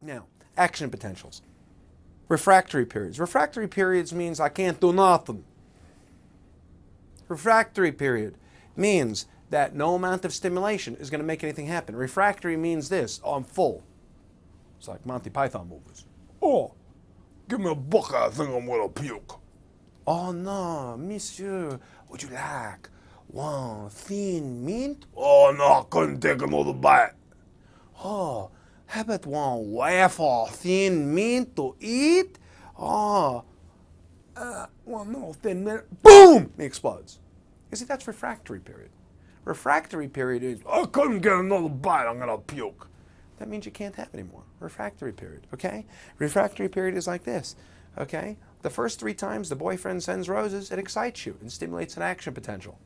Now, action potentials. Refractory periods. Refractory periods means I can't do nothing. Refractory period means that no amount of stimulation is going to make anything happen. Refractory means this: oh, I'm full. It's like Monty Python movies. Oh, give me a book, I think I'm going to puke. Oh no, monsieur, would you like one thin mint? Oh no, I couldn't take another bite. Oh, how about one waffle thin mint to eat? Oh, one more thin mint. Boom! He explodes. You see, that's refractory period. Refractory period is, I couldn't get another bite, I'm going to puke. That means you can't have any more. Refractory period, okay? Refractory period is like this, okay? The first 3 times the boyfriend sends roses, it excites you and stimulates an action potential,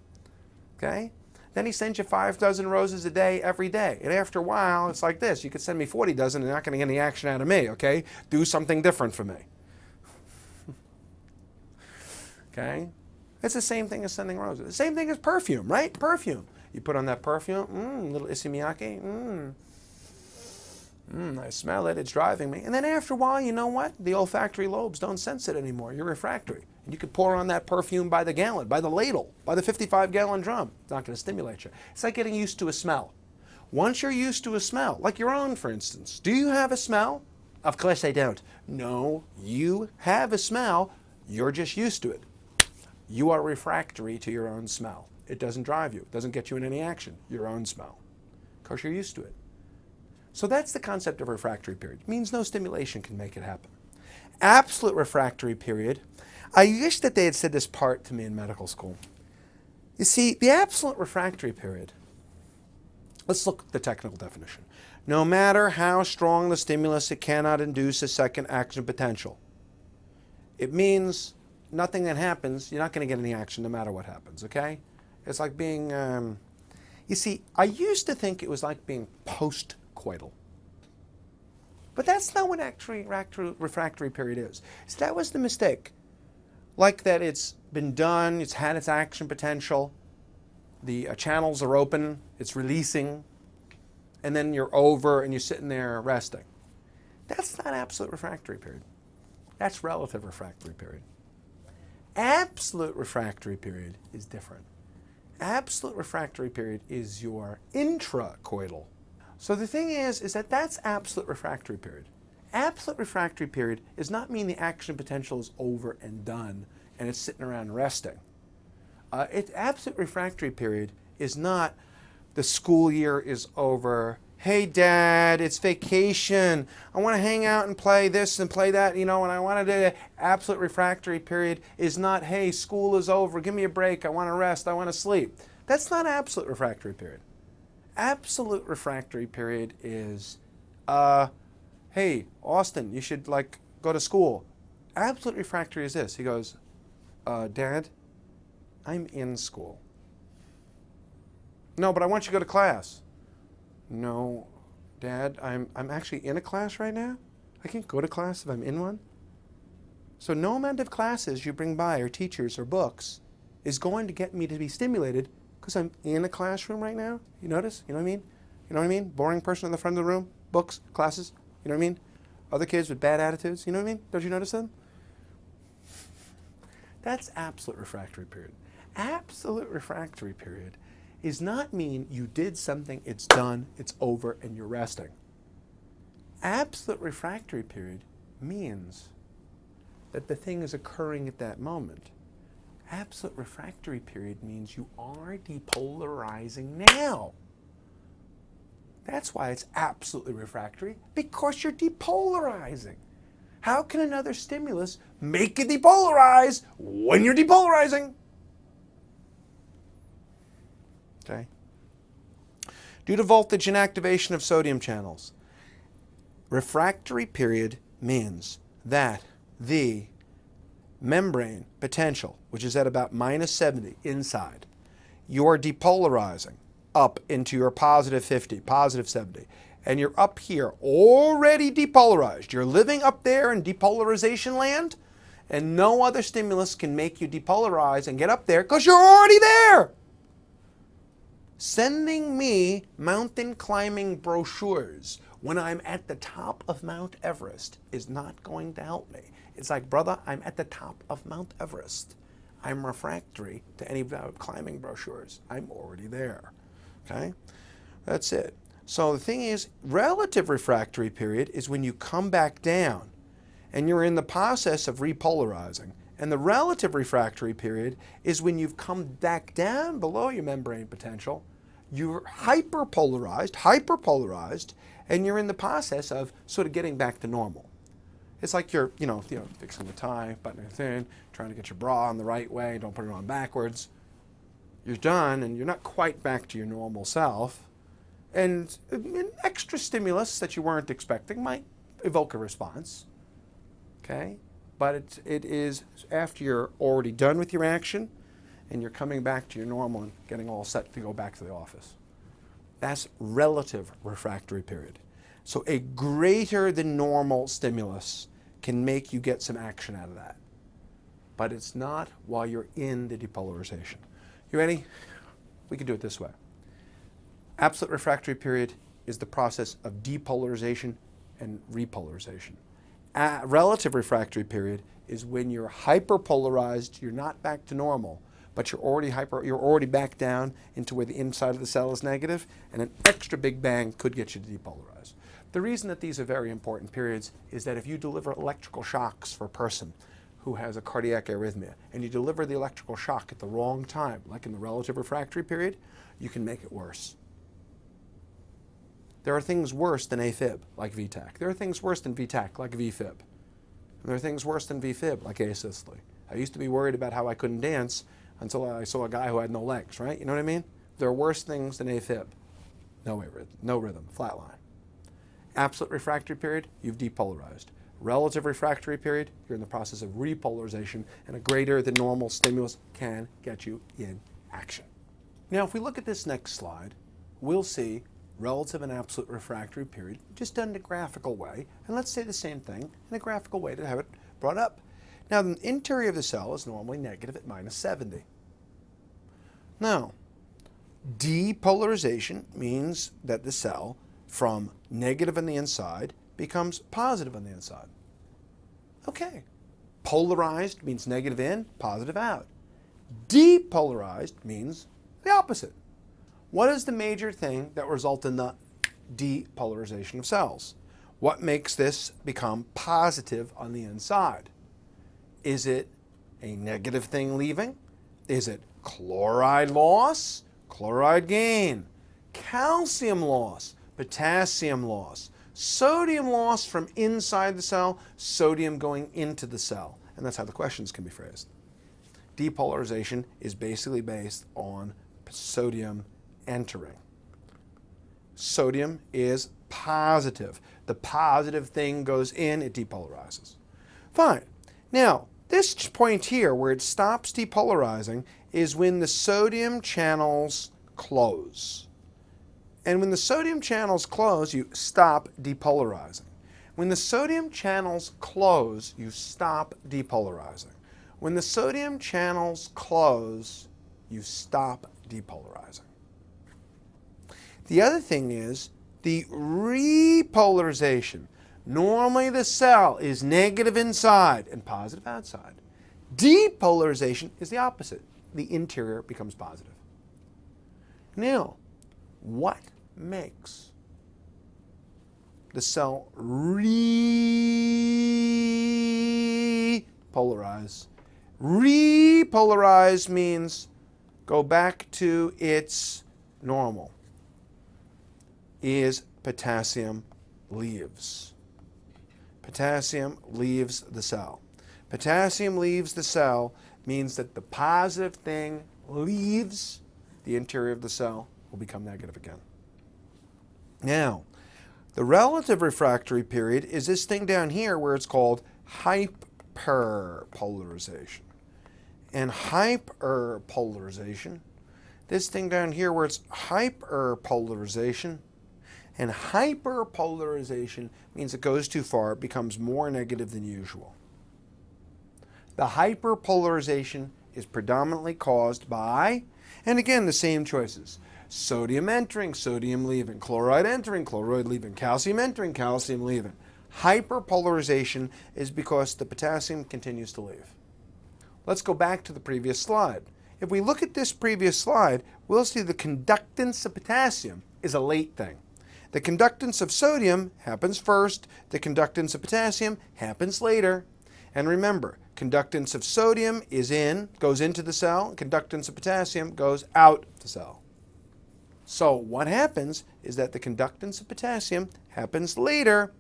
okay? Then he sends you 5 dozen roses a day, every day. And after a while, it's like this. You could send me 40 dozen and you're not going to get any action out of me, okay? Do something different for me. Okay? It's the same thing as sending roses. The same thing as perfume, right? Perfume. You put on that perfume, little issey miyake, I smell it, it's driving me. And then after a while, you know what? The olfactory lobes don't sense it anymore. You're refractory. And you could pour on that perfume by the gallon, by the ladle, by the 55-gallon drum. It's not going to stimulate you. It's like getting used to a smell. Once you're used to a smell, like your own, for instance, do you have a smell? Of course I don't. No, you have a smell. You're just used to it. You are refractory to your own smell. It doesn't drive you. It doesn't get you in any action. Your own smell. Because you're used to it. So that's the concept of refractory period. It means no stimulation can make it happen. Absolute refractory period. I wish that they had said this part to me in medical school. You see, the absolute refractory period, let's look at the technical definition. No matter how strong the stimulus, it cannot induce a second action potential. It means nothing that happens, you're not going to get any action no matter what happens, okay? It's like being, you see, I used to think it was like being post-coital. But that's not what actually refractory period is. So that was the mistake. Like that it's been done, it's had its action potential, the channels are open, it's releasing, and then you're over and you're sitting there resting. That's not absolute refractory period. That's relative refractory period. Absolute refractory period is different. Absolute refractory period is your intracoital. So the thing is that that's absolute refractory period. Absolute refractory period does not mean the action potential is over and done and it's sitting around resting. Absolute refractory period is not the school year is over. Hey Dad, it's vacation. I want to hang out and play this and play that, you know, and I want to do absolute refractory period is not, hey, school is over, give me a break, I want to rest, I want to sleep. That's not absolute refractory period. Absolute refractory period is, hey, Austin, you should like go to school. Absolute refractory is this. He goes, Dad, I'm in school. No, but I want you to go to class. No, Dad, I'm actually in a class right now. I can't go to class if I'm in one. So no amount of classes you bring by or teachers or books is going to get me to be stimulated because I'm in a classroom right now. You notice? You know what I mean? You know what I mean? Boring person in the front of the room, books, classes. You know what I mean? Other kids with bad attitudes. You know what I mean? Don't you notice them? That's absolute refractory period. Absolute refractory period does not mean you did something, it's done, it's over, and you're resting. Absolute refractory period means that the thing is occurring at that moment. Absolute refractory period means you are depolarizing now. That's why it's absolutely refractory, because you're depolarizing. How can another stimulus make you depolarize when you're depolarizing? Okay. Due to voltage and activation of sodium channels, refractory period means that the membrane potential, which is at about -70 inside, you're depolarizing up into your +50, +70, and you're up here already depolarized. You're living up there in depolarization land, and no other stimulus can make you depolarize and get up there because you're already there. Sending me mountain climbing brochures when I'm at the top of Mount Everest is not going to help me. It's like, brother, I'm at the top of Mount Everest. I'm refractory to any climbing brochures. I'm already there. Okay? That's it. So the thing is, relative refractory period is when you come back down and you're in the process of repolarizing. And the relative refractory period is when you've come back down below your membrane potential, you're hyperpolarized, and you're in the process of sort of getting back to normal. It's like you're, fixing the tie, buttoning it in, trying to get your bra on the right way, don't put it on backwards. You're done, and you're not quite back to your normal self. And an extra stimulus that you weren't expecting might evoke a response. Okay? But it is after you're already done with your action and you're coming back to your normal and getting all set to go back to the office. That's relative refractory period. So a greater than normal stimulus can make you get some action out of that. But it's not while you're in the depolarization. You ready? We can do it this way. Absolute refractory period is the process of depolarization and repolarization. Relative refractory period is when you're hyperpolarized, you're not back to normal, but you're already back down into where the inside of the cell is negative, and an extra big bang could get you to depolarize. The reason that these are very important periods is that if you deliver electrical shocks for a person who has a cardiac arrhythmia, and you deliver the electrical shock at the wrong time, like in the relative refractory period, you can make it worse. There are things worse than AFib, like VTAC. There are things worse than VTAC, like VFib. And there are things worse than VFib, like asystole. I used to be worried about how I couldn't dance until I saw a guy who had no legs, right? You know what I mean? There are worse things than AFib. No rhythm, flatline. Absolute refractory period, you've depolarized. Relative refractory period, you're in the process of repolarization, and a greater than normal stimulus can get you in action. Now, if we look at this next slide, we'll see relative and absolute refractory period, just done in a graphical way. And let's say the same thing in a graphical way to have it brought up. Now, the interior of the cell is normally negative at -70. Now, depolarization means that the cell from negative on the inside becomes positive on the inside. Okay. Polarized means negative in, positive out. Depolarized means the opposite. What is the major thing that results in the depolarization of cells? What makes this become positive on the inside? Is it a negative thing leaving? Is it chloride loss, chloride gain, calcium loss, potassium loss, sodium loss from inside the cell, sodium going into the cell? And that's how the questions can be phrased. Depolarization is basically based on sodium entering. Sodium is positive. The positive thing goes in, it depolarizes. Fine. Now, this point here where it stops depolarizing is when the sodium channels close. And when the sodium channels close, you stop depolarizing. When the sodium channels close, you stop depolarizing. When the sodium channels close, you stop depolarizing. The other thing is the repolarization. Normally the cell is negative inside and positive outside. Depolarization is the opposite. The interior becomes positive. Now, what makes the cell repolarize? Repolarize means go back to its normal. Is potassium leaves. Potassium leaves the cell. Potassium leaves the cell means that the positive thing leaves the interior of the cell, will become negative again. Now, the relative refractory period is this thing down here where it's called hyperpolarization. And hyperpolarization, this thing down here where it's hyperpolarization, and hyperpolarization means it goes too far, it becomes more negative than usual. The hyperpolarization is predominantly caused by, and again, the same choices. Sodium entering, sodium leaving. Chloride entering, chloride leaving. Calcium entering, calcium leaving. Hyperpolarization is because the potassium continues to leave. Let's go back to the previous slide. If we look at this previous slide, we'll see the conductance of potassium is a late thing. The conductance of sodium happens first. The conductance of potassium happens later. And remember, conductance of sodium goes into the cell. Conductance of potassium goes out the cell. So what happens is that the conductance of potassium happens later,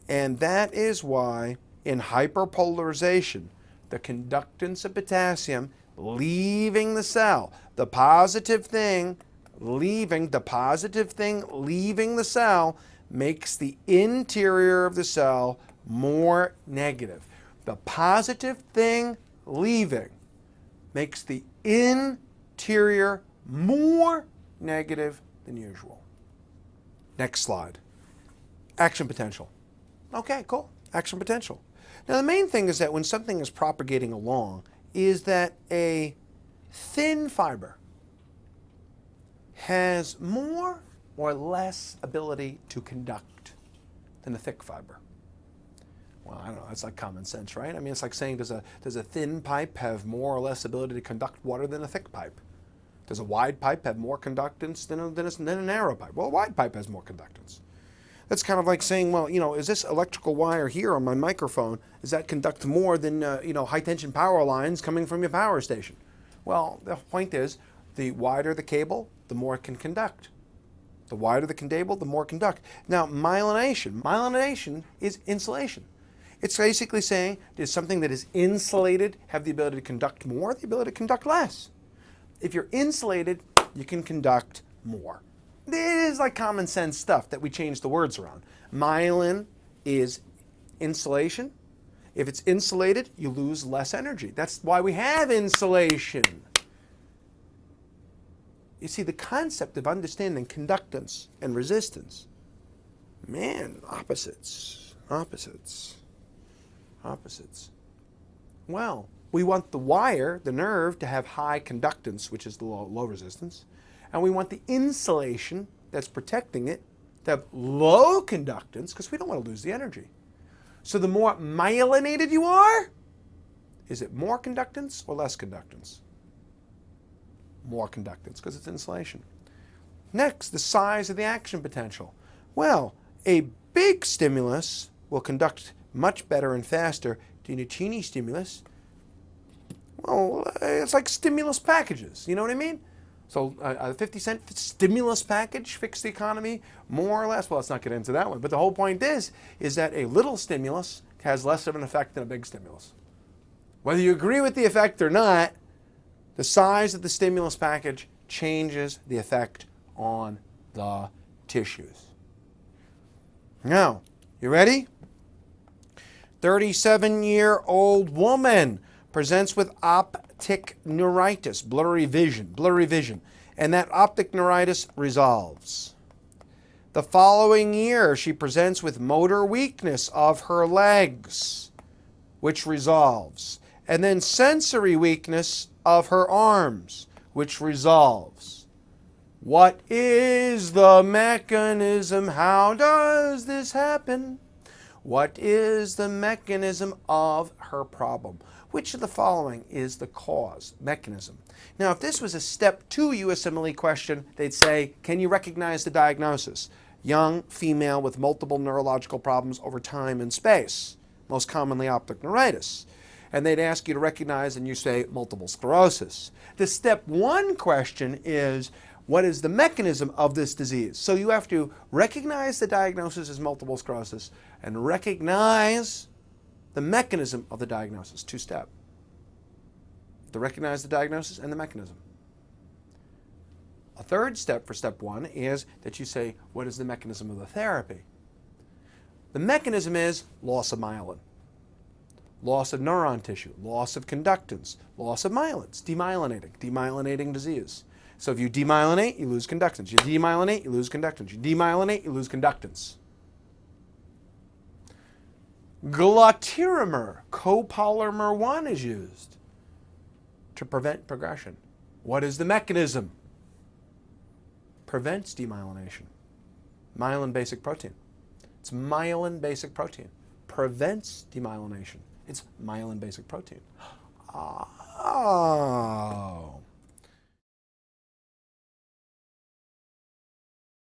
and that is why in hyperpolarization, the conductance of potassium leaving the cell, the positive thing leaving the cell makes the interior of the cell more negative. The positive thing leaving makes the interior more negative than usual. Next slide. Action potential. Okay, cool. Action potential. Now the main thing is that when something is propagating along is that a thin fiber has more or less ability to conduct than a thick fiber. Well, I don't know, it's like common sense, right? I mean, it's like saying, does a thin pipe have more or less ability to conduct water than a thick pipe? Does a wide pipe have more conductance than a narrow pipe? Well, a wide pipe has more conductance. That's kind of like saying, well, you know, is this electrical wire here on my microphone, does that conduct more than, high tension power lines coming from your power station? Well, the point is, the wider the cable, the more it can conduct. The wider the cable, the more it can conduct. Now, myelination is insulation. It's basically saying, does something that is insulated have the ability to conduct more, the ability to conduct less? If you're insulated, you can conduct more. It is like common sense stuff that we change the words around. Myelin is insulation. If it's insulated, you lose less energy. That's why we have insulation. You see, the concept of understanding conductance and resistance, man, opposites. Well, we want the wire, the nerve, to have high conductance, which is the low resistance, and we want the insulation that's protecting it to have low conductance, because we don't want to lose the energy. So the more myelinated you are, is it more conductance or less conductance? More conductance, because it's insulation. Next, the size of the action potential. Well, a big stimulus will conduct much better and faster than a teeny stimulus. Well, it's like stimulus packages, you know what I mean? So a 50-cent stimulus package fix the economy, more or less. Well, let's not get into that one. But the whole point is that a little stimulus has less of an effect than a big stimulus. Whether you agree with the effect or not, the size of the stimulus package changes the effect on the tissues. Now, you ready? 37-year-old woman presents with optic neuritis, blurry vision, and that optic neuritis resolves. The following year, she presents with motor weakness of her legs, which resolves, and then sensory weakness of her arms, which resolves. What is the mechanism? How does this happen? What is the mechanism of her problem? Which of the following is the cause, mechanism? Now, if this was a step 2 USMLE question, they'd say, can you recognize the diagnosis? Young female with multiple neurological problems over time and space, most commonly optic neuritis. And they'd ask you to recognize, and you say multiple sclerosis. The step 1 question is, what is the mechanism of this disease? So you have to recognize the diagnosis as multiple sclerosis and recognize the mechanism of the diagnosis, 2-step. To recognize the diagnosis and the mechanism. A 3rd step for step 1 is that you say, what is the mechanism of the therapy? The mechanism is loss of myelin, loss of neuron tissue, loss of conductance, loss of myelin, demyelinating disease. So if you demyelinate, you lose conductance. You demyelinate, you lose conductance. You demyelinate, you lose conductance. Glutathione, copolymer 1 is used to prevent progression. What is the mechanism? prevents demyelination. Myelin basic protein. It's myelin basic protein. Prevents demyelination. It's myelin basic protein. Oh.